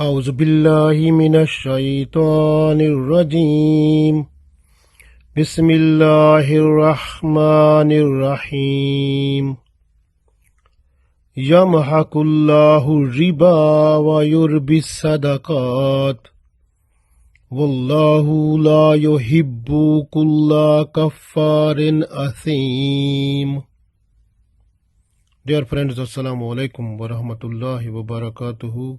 أعوذ بالله من الشيطان الرجيم بسم الله الرحمن الرحيم يمحق الله الربا ويربي الصدقات والله لا يحب كل كفار أثيم. Dear friends, Assalamu alaikum wa rahmatullahi wa barakatuhu.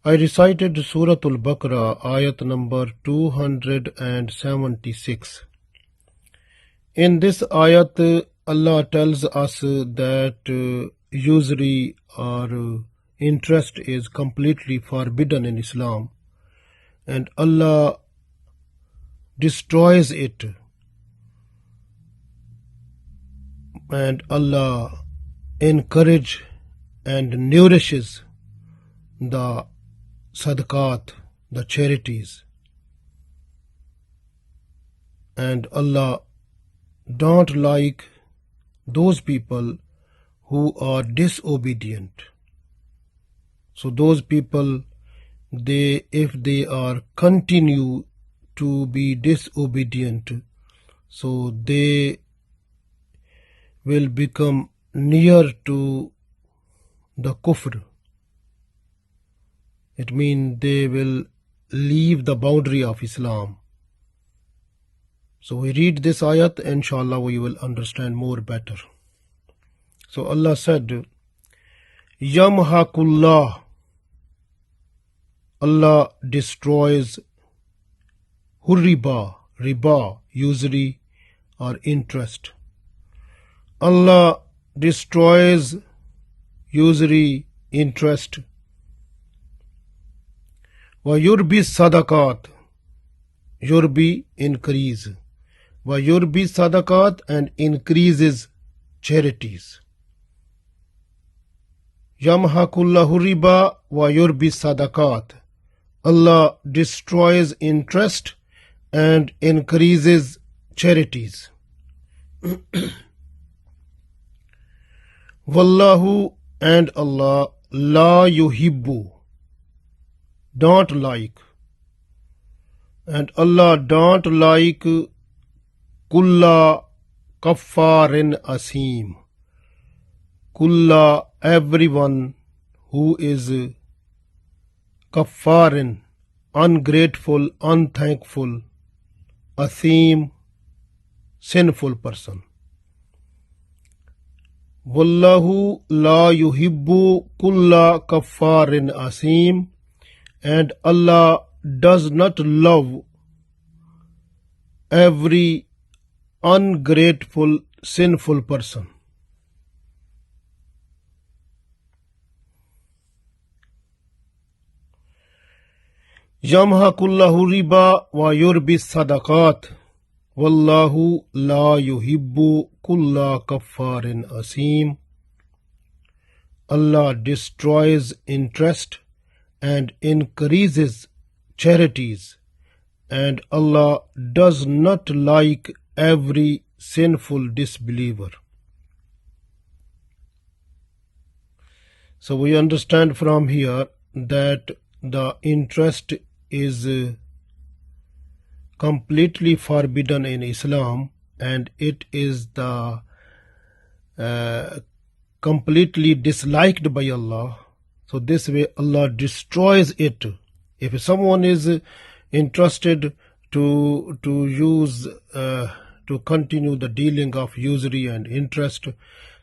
I recited Surah Baqarah, Ayat number 276. In this ayat, Allah tells us that usury or interest is completely forbidden in Islam, and Allah destroys it, and Allah encourages and nourishes the sadaqat, the charities, and Allah don't like those people who are disobedient. So those people, if they are continue to be disobedient, so they will become near to the kufr. It means they will leave the boundary of Islam. So we read this ayat, inshallah we will understand more better. So Allah said, Yamhaqullah, Allah destroys riba, usury or interest. Allah destroys usury, interest. وَيُرْبِي sadaqat, yurbi, increase. وَيُرْبِي sadaqat, and increases charities. Yamhaqullahu riba wa yurbi sadaqat. Allah destroys interest and increases charities. Wallahu, and Allah, la yuhibbu, don't like, and Allah don't like kulla kaffarin asim, kulla, everyone who is kaffarin, ungrateful, unthankful, asim, sinful person. Wallahu la yuhibbu kulla kaffarin asim, and Allah does not love every ungrateful, sinful person. Yamhaqullahu riba wa yurbi sadaqat. Wallahu la yuhibbu kulla kaffarin asim. Allah destroys interest and increases charities, and Allah does not like every sinful disbeliever. So we understand from here that the interest is completely forbidden in Islam, and it is the completely disliked by Allah. So this way Allah destroys it. If someone is interested to use to continue the dealing of usury and interest,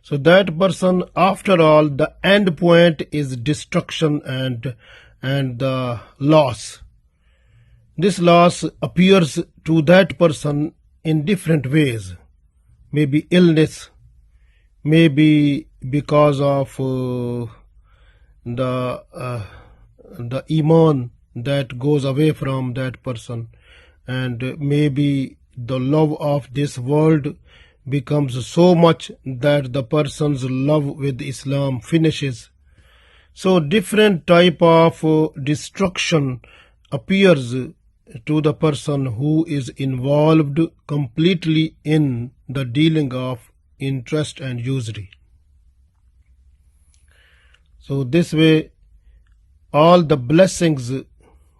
so that person, after all, the end point is destruction and the loss. This loss appears to that person in different ways. Maybe illness, maybe because of the iman that goes away from that person, and maybe the love of this world becomes so much that the person's love with Islam finishes. So different type of destruction appears to the person who is involved completely in the dealing of interest and usury. So this way all the blessings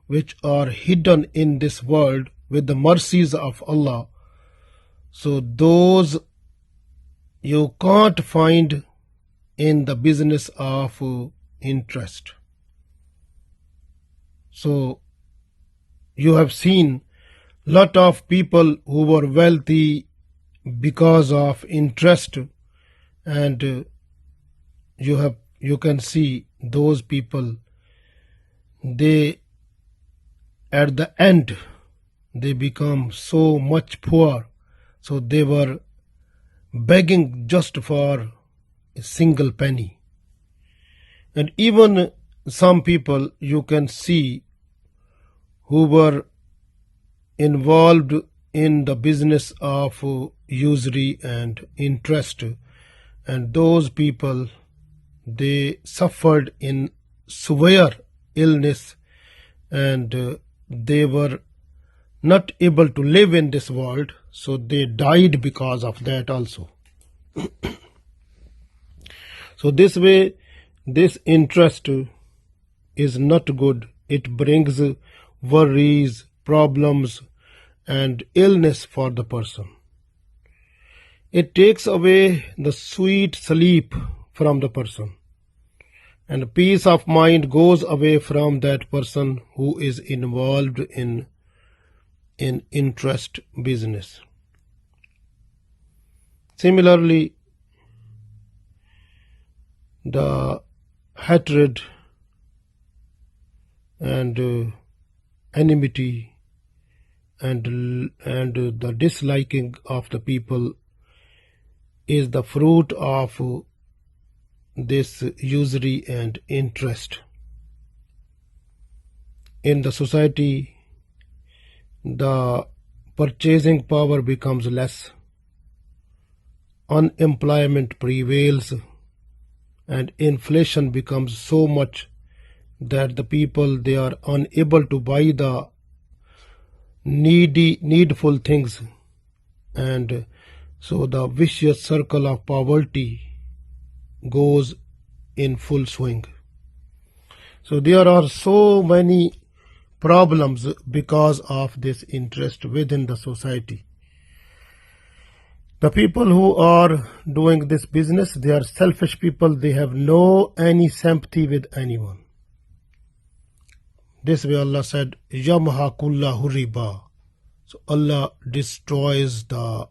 which are hidden in this world with the mercies of Allah. So those you can't find in the business of interest. So you have seen lot of people who were wealthy because of interest, and you can see those people, they at the end they become so much poor, so they were begging just for a single penny. And even some people you can see who were involved in the business of usury and interest, and those people, they suffered in severe illness, and they were not able to live in this world, so they died because of that also. So this way, this interest is not good. It brings worries, problems, and illness for the person. It takes away the sweet sleep from the person, and peace of mind goes away from that person who is involved in interest business. Similarly, the hatred and enmity and the disliking of the people is the fruit of this usury and interest. In the society, the purchasing power becomes less, unemployment prevails, and inflation becomes so much that the people, they are unable to buy the needful things, and so the vicious circle of poverty goes in full swing. So there are so many problems because of this interest within the society. The people who are doing this business, they are selfish people. They have no any sympathy with anyone. This way Allah said, Yamha kullahu riba. So Allah destroys the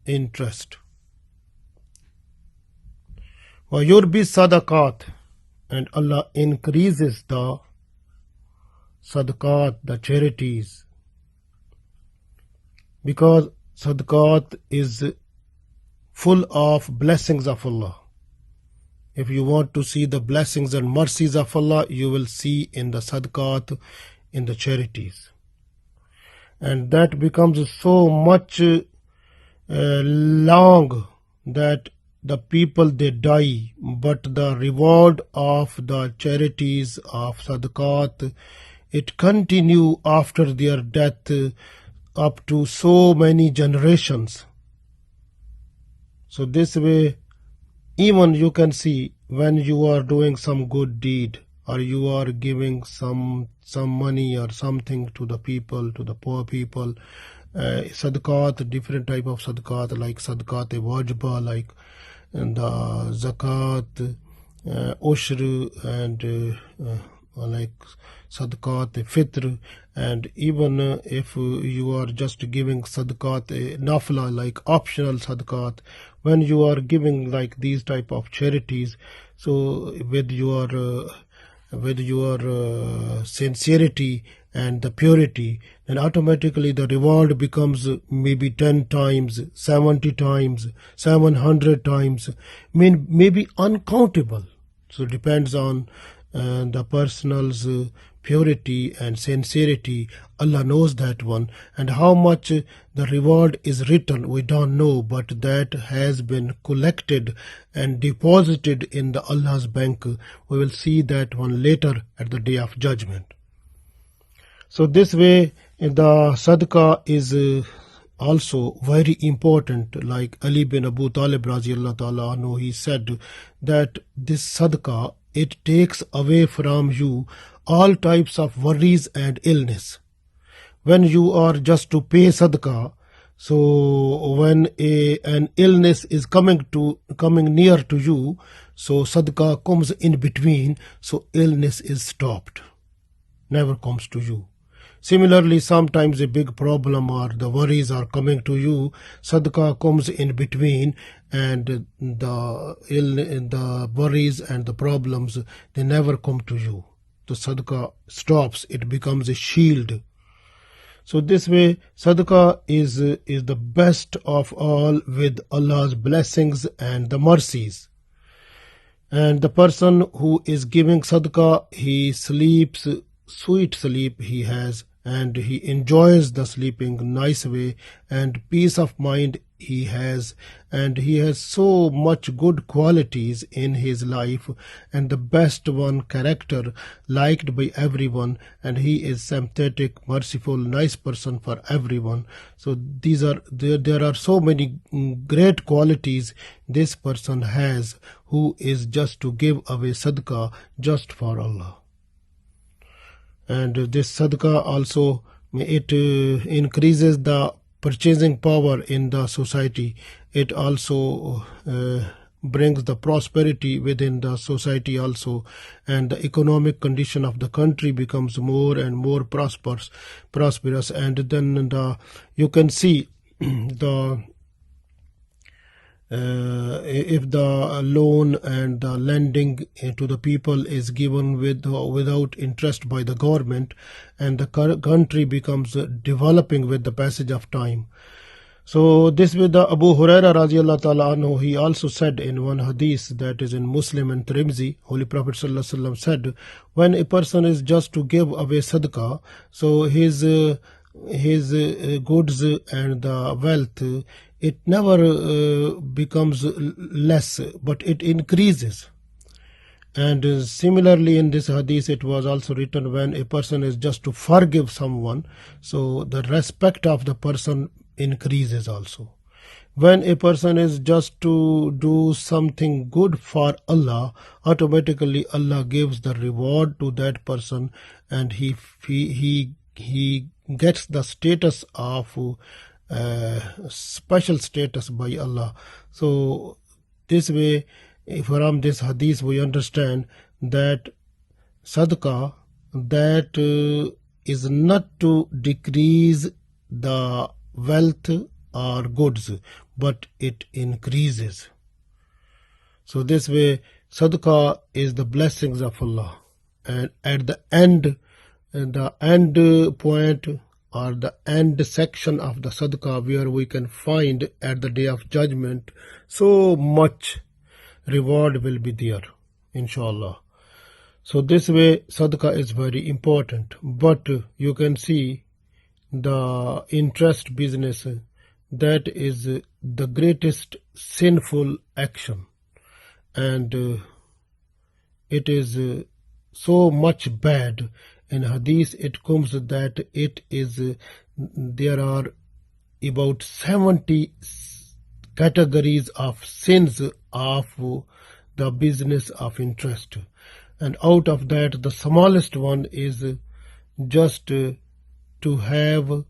interest. Wa yurbi sadaqat, and Allah increases the sadaqat, the charities, because sadaqat is full of blessings of Allah. If you want to see the blessings and mercies of Allah, you will see in the sadaqat, in the charities. And that becomes so much long that the people, they die, but the reward of the charities of sadaqat, it continue after their death up to so many generations. So this way, even you can see when you are doing some good deed, or you are giving some money or something to the people, to the poor people, sadaqat, different type of sadaqat, like sadaqat wajba, like and the zakat, ushr, and like sadaqat fitr, and even if you are just giving sadaqat nafla, like optional sadaqat, when you are giving like these type of charities, so with your sincerity and the purity, then automatically the reward becomes maybe 10 times, 70 times, 700 times, maybe uncountable. So it depends on the person's purity and sincerity. Allah knows that one, and how much the reward is written, we don't know, but that has been collected and deposited in the Allah's bank. We will see that one later at the day of judgment. So this way, the sadaqah is also very important. Like Ali bin Abu Talib radiallahu ta'ala anhu, he said that this sadaqah it takes away from you all types of worries and illness. When you are just to pay sadaqah, so when an illness is coming near to you, so sadaqah comes in between, so illness is stopped, never comes to you. Similarly, sometimes a big problem or the worries are coming to you, sadaqah comes in between, and the worries and the problems, they never come to you. The sadaqah stops, it becomes a shield. So this way, sadaqah is the best of all with Allah's blessings and the mercies. And the person who is giving sadaqah, he sleeps, sweet sleep he has, and he enjoys the sleeping nice way, and peace of mind he has, and he has so much good qualities in his life, and the best one, character, liked by everyone, and he is sympathetic, merciful, nice person for everyone. So there are so many great qualities this person has, who is just to give away sadaqah just for Allah. And this sadaqah also, it increases the purchasing power in the society. It also brings the prosperity within the society also, and the economic condition of the country becomes more and more prosperous. And then you can see the if the loan and the lending to the people is given without interest by the government, and the country becomes developing with the passage of time. So this with the Abu Huraira radiallahu ta'ala anhu, he also said in one hadith that is in Muslim and Tirmidhi, Holy Prophet sallallahu alaihi wasallam said, when a person is just to give away sadaqah, so his goods and the wealth, it never becomes less, but it increases. And similarly in this hadith, it was also written, when a person is just to forgive someone, so the respect of the person increases also. When a person is just to do something good for Allah, automatically Allah gives the reward to that person, and he gets the status of special status by Allah. So this way, from this hadith we understand that sadaqah, that is not to decrease the wealth or goods, but it increases. So this way, sadaqah is the blessings of Allah, and at the end point or the end section of the sadaqah, where we can find at the day of judgment so much reward will be there, inshallah. So this way, sadaqah is very important. But you can see the interest business, that is the greatest sinful action, and it is so much bad. In hadith it comes that it is there are about 70 categories of sins of the business of interest, and out of that the smallest one is just to have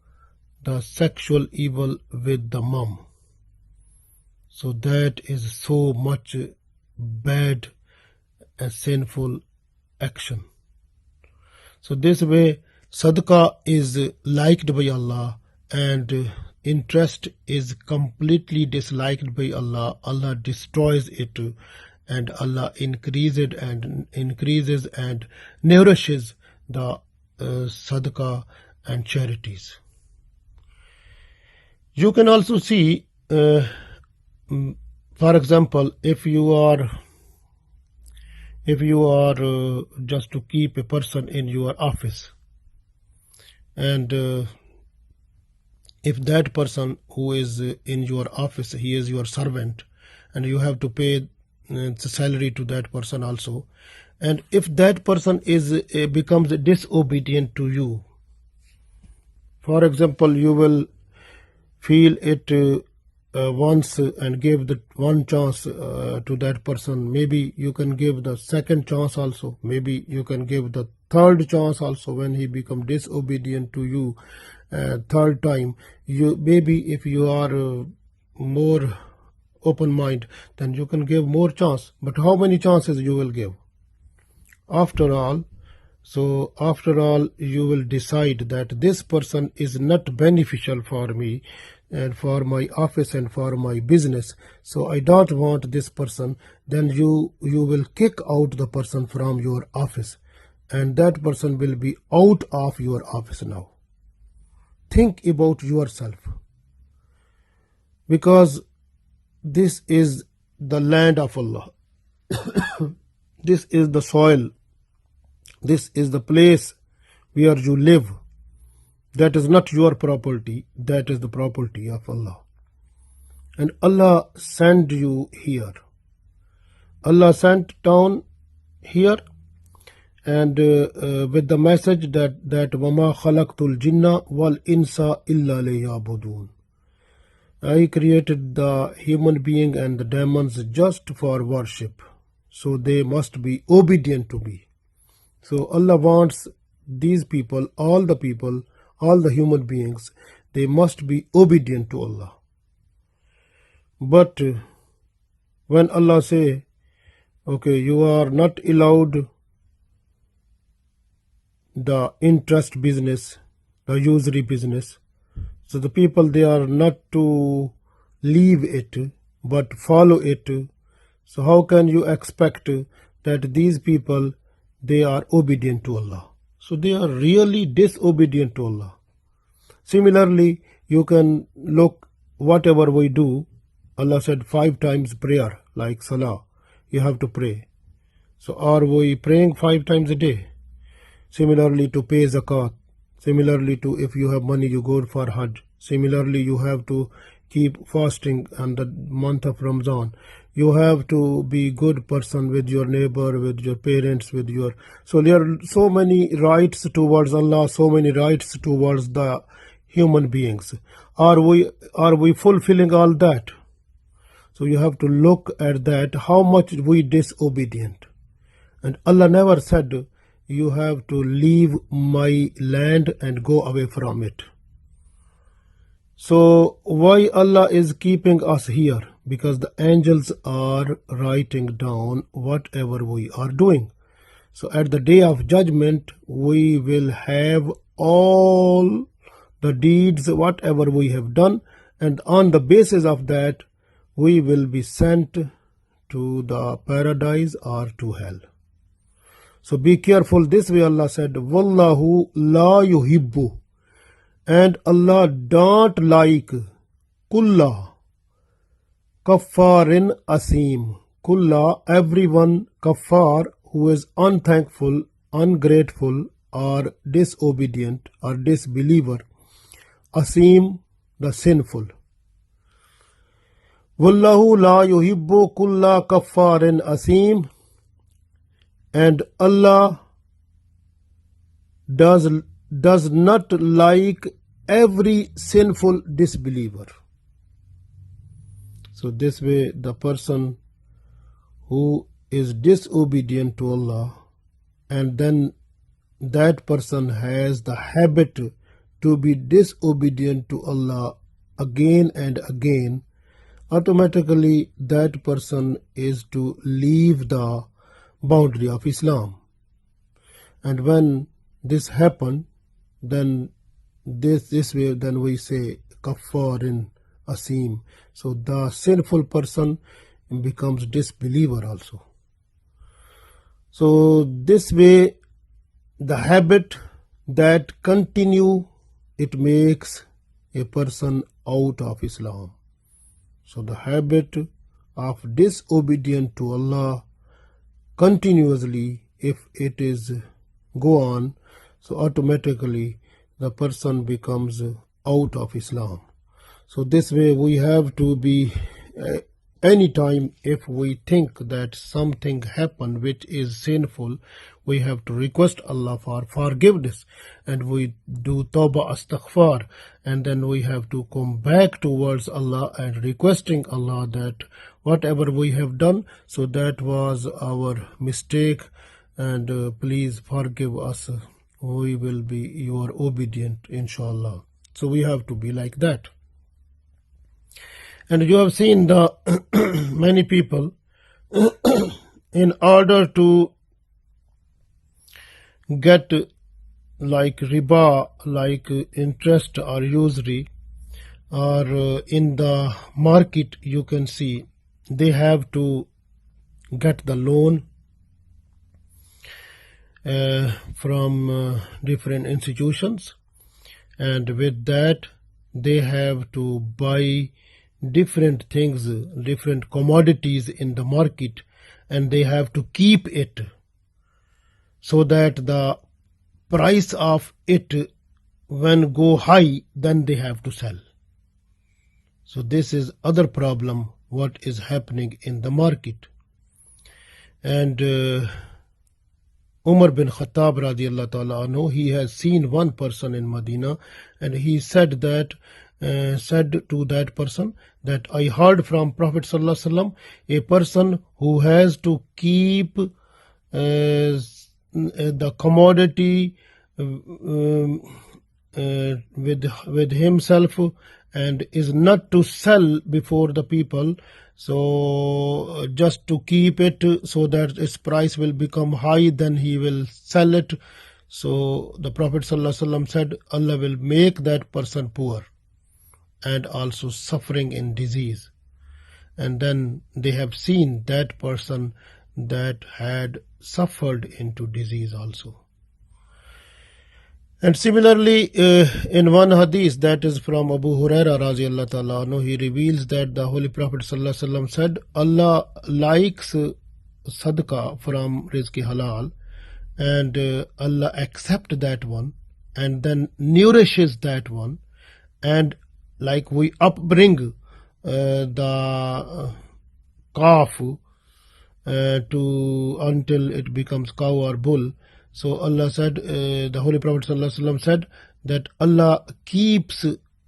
the sexual evil with the mom. So that is so much bad and sinful action. So this way, sadaqah is liked by Allah, and interest is completely disliked by Allah. Allah destroys it, and Allah increases and nourishes the sadaqah and charities. You can also see, for example, if you are just to keep a person in your office, and if that person who is in your office, he is your servant, and you have to pay the salary to that person also, and if that person becomes disobedient to you, for example, you will feel it once and give the one chance to that person, maybe you can give the second chance also, maybe you can give the third chance also. When he become disobedient to you third time, you maybe if you are more open mind, then you can give more chance. But how many chances you will give after all? So after all, you will decide that this person is not beneficial for me and for my office and for my business, so I don't want this person. Then you will kick out the person from your office, and that person will be out of your office now. Think about yourself, because this is the land of Allah. This is the soil. This is the place where you live. That is not your property. That is the property of Allah. And Allah sent you here. Allah sent down here, and with the message that وَمَا خَلَقْتُ الْجِنَّ وَالْإِنسَ إِلَّا لِيَعْبُدُونَ. I created the human being and the demons just for worship, so they must be obedient to me. So Allah wants these people, all the human beings, they must be obedient to Allah. But when Allah say, okay, you are not allowed the interest business, the usury business, so the people, they are not to leave it but follow it. So how can you expect that these people, they are obedient to Allah? So they are really disobedient to Allah. Similarly, you can look whatever we do. Allah said 5 times prayer, like salah, you have to pray. So are we praying 5 times a day? Similarly to pay zakat. Similarly to if you have money, you go for Hajj. Similarly, you have to keep fasting in the month of Ramadan. You have to be good person with your neighbor, with your parents, with your... So there are so many rights towards Allah, so many rights towards the human beings. Are we fulfilling all that? So you have to look at that, how much we disobedient. And Allah never said, you have to leave my land and go away from it. So why Allah is keeping us here? Because the angels are writing down whatever we are doing. So at the day of judgment, we will have all the deeds, whatever we have done, and on the basis of that, we will be sent to the paradise or to hell. So be careful. This way Allah said, Wallahu la yuhibbu. And Allah don't like kulla kaffarin asim. Kulla, everyone, kaffar, who is unthankful, ungrateful, or disobedient, or disbeliever. Asim, the sinful. Wallahu la yuhibbu kulla kaffarin asim. And Allah does not like every sinful disbeliever. So this way, the person who is disobedient to Allah, and then that person has the habit to be disobedient to Allah again and again, automatically that person is to leave the boundary of Islam. And when this happened, then this way, then we say kaffarin asim. So the sinful person becomes disbeliever also. So this way, the habit that continue, it makes a person out of Islam. So the habit of disobedient to Allah continuously, if it is go on, so automatically the person becomes out of Islam. So this way we have to be anytime if we think that something happened which is sinful, we have to request Allah for forgiveness, and we do tawbah astaghfar, and then we have to come back towards Allah and requesting Allah that whatever we have done, so that was our mistake, and please forgive us. We will be your obedient, inshallah. So we have to be like that. And you have seen the many people in order to get like riba, like interest or usury, or in the market you can see they have to get the loan from different institutions, and with that they have to buy different things, different commodities in the market, and they have to keep it so that the price of it when go high, then they have to sell. So this is other problem what is happening in the market. And Umar bin Khattab radiallahu ta'ala anhu, he has seen one person in Medina, and he said that said to that person that I heard from Prophet sallallahu alaihi wasallam, a person who has to keep the commodity with himself and is not to sell before the people, so just to keep it so that its price will become high, then he will sell it. So the Prophet ﷺ said Allah will make that person poor and also suffering in disease. And then they have seen that person that had suffered into disease also. And similarly, in one hadith that is from Abu Huraira radiallahu ta'ala anhu, he reveals that the Holy Prophet sallallahu alaihi wasallam said, Allah likes sadaqah from rizqi halal, and Allah accept that one and then nourishes that one, and like we upbring the calf to until it becomes cow or bull. So Allah said, the Holy Prophet ﷺ said that Allah keeps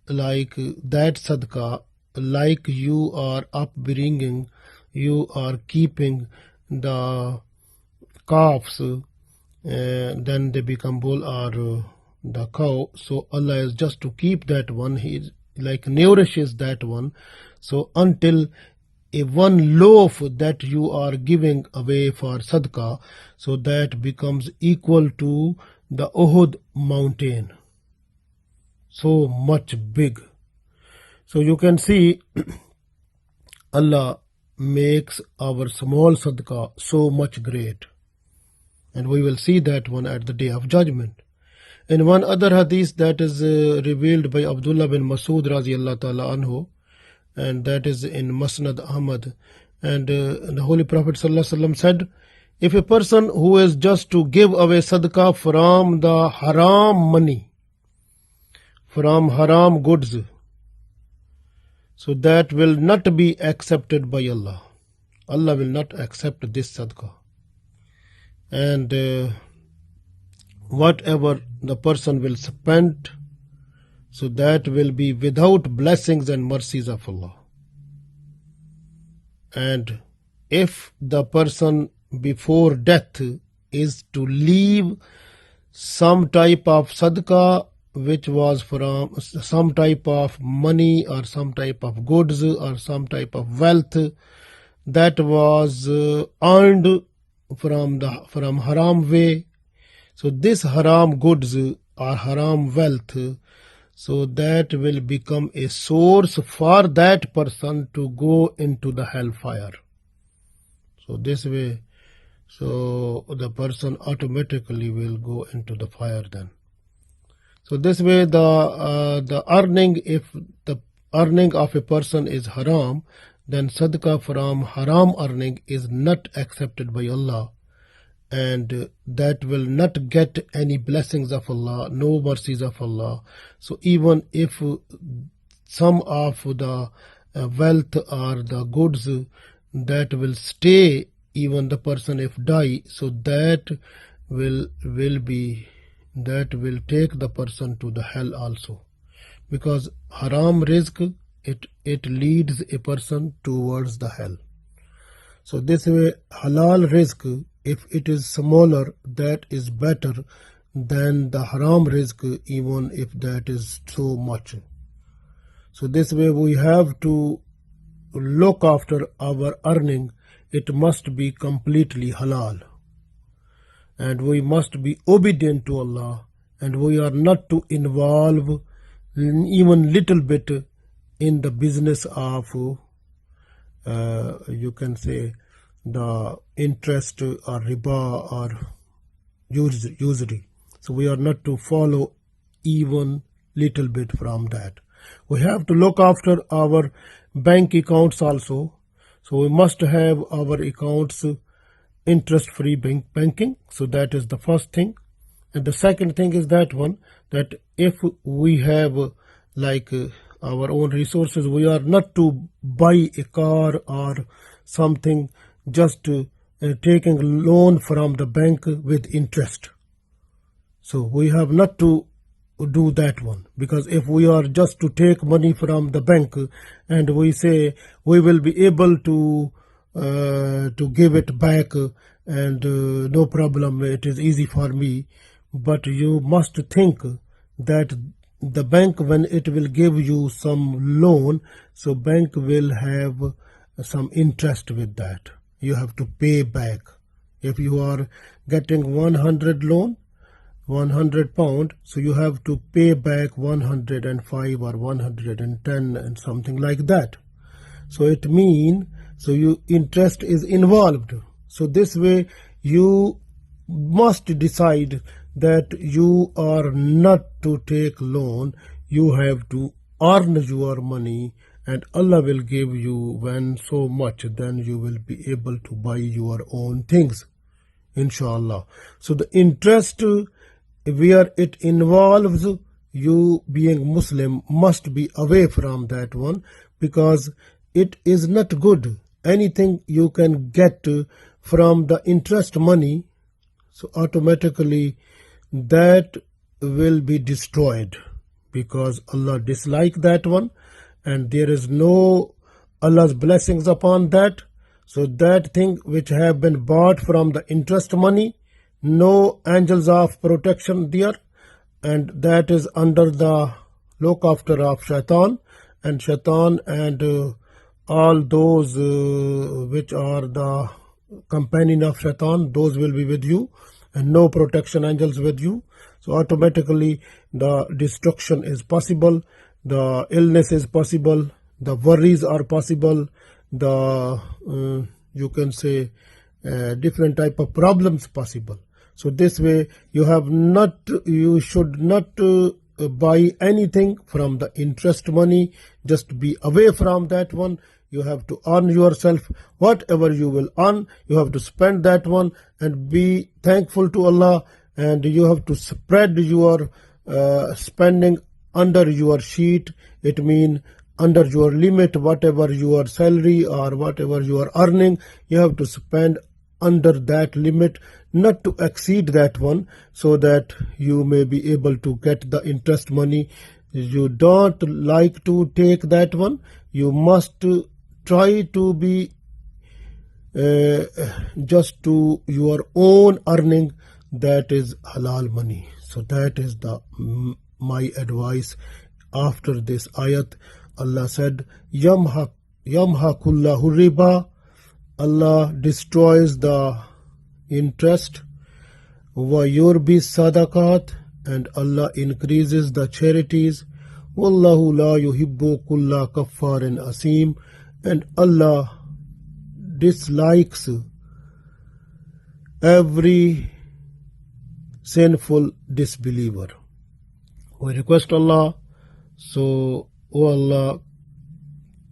like that sadaqah, like you are upbringing, you are keeping the calves, then they become bull or the cow. So Allah is just to keep that one, He like nourishes that one. So until a one loaf that you are giving away for sadaqah, so that becomes equal to the Uhud mountain. So much big. So you can see Allah makes our small sadaqah so much great. And we will see that one at the day of judgment. In one other hadith that is revealed by Abdullah bin Masud radiallahu ta'ala anhu, and that is in Musnad Ahmad, and the Holy Prophet ﷺ said, if a person who is just to give away sadaqah from the haram money, from haram goods, so that will not be accepted by Allah. Allah will not accept this sadaqah. And whatever the person will spend, so that will be without blessings and mercies of Allah. And if the person before death is to leave some type of sadaqah, which was from some type of money or some type of goods or some type of wealth that was earned from haram way, so this haram goods or haram wealth, so that will become a source for that person to go into the hellfire. So this way, so the person automatically will go into the fire then. So this way the earning, if the earning of a person is haram, then sadaqah from haram earning is not accepted by Allah, and that will not get any blessings of Allah, no mercies of Allah. So even if some of the wealth or the goods that will stay even the person if die, so that will be that will take the person to the hell also, because haram rizq, it leads a person towards the hell. So this way halal rizq, if it is smaller, that is better than the haram rizq, even if that is so much. So this way we have to look after our earning. It must be completely halal, and we must be obedient to Allah, and we are not to involve even little bit in the business of you can say the interest or riba or usury. So we are not to follow even little bit from that. We have to look after our bank accounts also. So we must have our accounts interest free banking. So that is the first thing. And the second thing is that one, that if we have like our own resources, we are not to buy a car or something just taking loan from the bank with interest. So we have not to do that one, because if we are just to take money from the bank and we say we will be able to give it back and no problem, it is easy for me, but you must think that the bank, when it will give you some loan, so bank will have some interest with that. You have to pay back. If you are getting 100 loan, 100 pound, so you have to pay back 105 or 110 and something like that. So it means, so you interest is involved. So this way you must decide that you are not to take loan. You have to earn your money, and Allah will give you when so much, then you will be able to buy your own things, inshallah. So the interest where it involves you being Muslim must be away from that one, because it is not good. Anything you can get from the interest money, so automatically that will be destroyed, because Allah dislike that one, and there is no Allah's blessings upon that. So that thing which have been bought from the interest money, no angels of protection there, and that is under the look after of shaitan, and all those which are the companion of shaitan, those will be with you, and no protection angels with you. So automatically the destruction is possible, the illness is possible, the worries are possible, the you can say different type of problems possible. So this way you should not buy anything from the interest money. Just be away from that one. You have to earn yourself. Whatever you will earn, you have to spend that one and be thankful to Allah, and you have to spread your spending under your sheet. It means under your limit, whatever your salary or whatever you are earning, you have to spend under that limit, not to exceed that one, so that you may be able to get the interest money. You don't like to take that one. You must try to be just to your own earning, that is halal money. So that is my advice. After this ayat, Allah said, yamhaqullahu riba, Allah destroys the interest, wa yurbi sadaqat, and Allah increases the charities, wallahu la yuhibbu kulla kaffarin asim, and Allah dislikes every sinful disbeliever. We request Allah, so O Allah,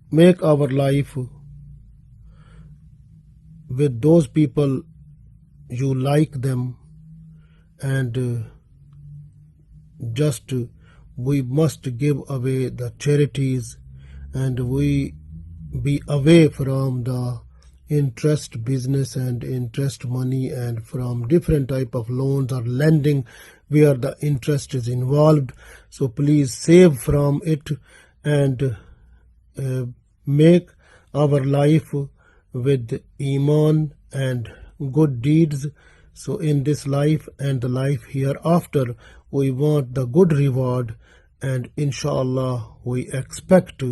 make our life with those people you like them, and just we must give away the charities, and we be away from the interest business and interest money and from different type of loans or lending where the interest is involved. So please save from it and make our life with iman and good deeds. So in this life and the life hereafter, we want the good reward, and inshallah we expect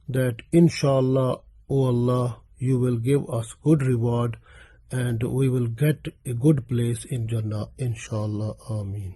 that inshallah, O Allah, you will give us good reward and we will get a good place in Jannah, inshallah. Ameen.